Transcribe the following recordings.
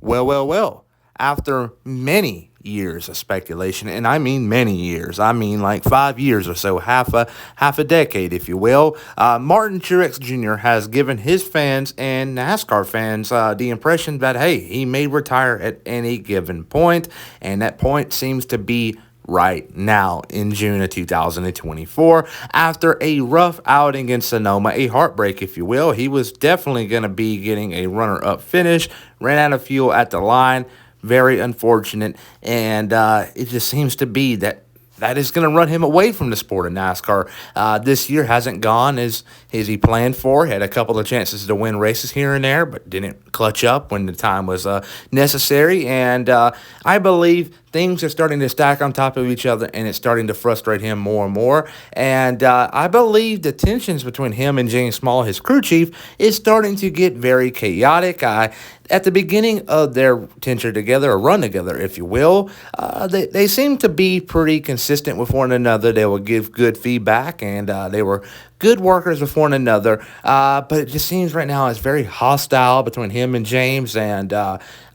Well. After many years of speculation, and I mean many years, I mean like 5 years or so, half a decade, if you will, Martin Truex Jr. has given his fans and NASCAR fans the impression that hey, he may retire at any given point, and that point seems to be right now in June of 2024 after a rough outing in Sonoma, a heartbreak, if you will. He was definitely going to be getting a runner-up finish, ran out of fuel at the line. Very unfortunate, and it just seems to be that is going to run him away from the sport of NASCAR. This year hasn't gone as he planned for. Had a couple of chances to win races here and there, but didn't clutch up when the time was necessary. And I believe things are starting to stack on top of each other, and it's starting to frustrate him more and more. And I believe the tensions between him and James Small, his crew chief, is starting to get very chaotic. At the beginning of their tenure together, or run together, if you will, they seemed to be pretty consistent with one another. They would give good feedback, and they were good workers with one another. But it just seems right now it's very hostile between him and James, and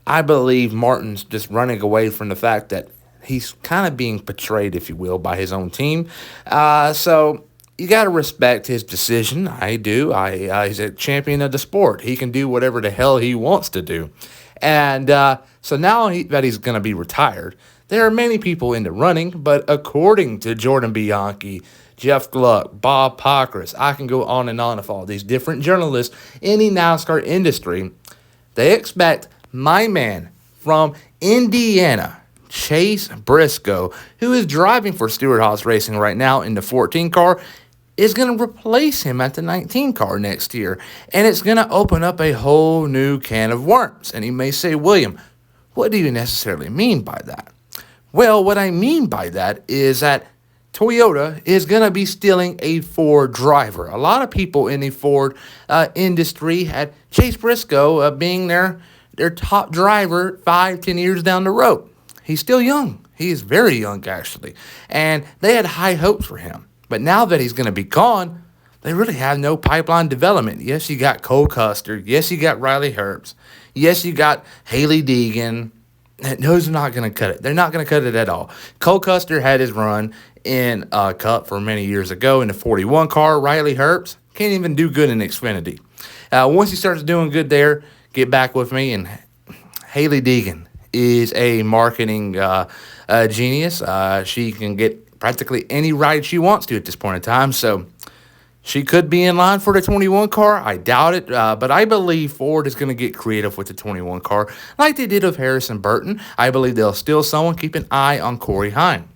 I believe Martin's just running away from the fact that he's kind of being betrayed, if you will, by his own team. So you got to respect his decision. I do. He's a champion of the sport. He can do whatever the hell he wants to do. And so now that he's going to be retired, there are many people in the running, but according to Jordan Bianchi, Jeff Gluck, Bob Pockrass, I can go on and on of all these different journalists in the NASCAR industry, they expect my man from Indiana, Chase Briscoe, who is driving for Stewart-Haas Racing right now in the 14 car, is going to replace him at the 19 car next year. And it's going to open up a whole new can of worms. And he may say, William, what do you necessarily mean by that? Well, what I mean by that is that Toyota is going to be stealing a Ford driver. A lot of people in the Ford industry had Chase Briscoe being their top driver 5-10 years down the road. He's still young. He is very young, actually. And they had high hopes for him. But now that he's going to be gone, they really have no pipeline development. Yes, you got Cole Custer. Yes, you got Riley Herbst. Yes, you got Haley Deegan. Those are not going to cut it. They're not going to cut it at all. Cole Custer had his run in Cup for many years ago in the 41 car. Riley Herbst can't even do good in Xfinity. Once he starts doing good there, get back with me. And Haley Deegan is a marketing genius. She can get practically any ride she wants to at this point in time. So she could be in line for the 21 car. I doubt it, but I believe Ford is going to get creative with the 21 car like they did with Harrison Burton. I believe they'll steal someone. Keep an eye on Corey Heim.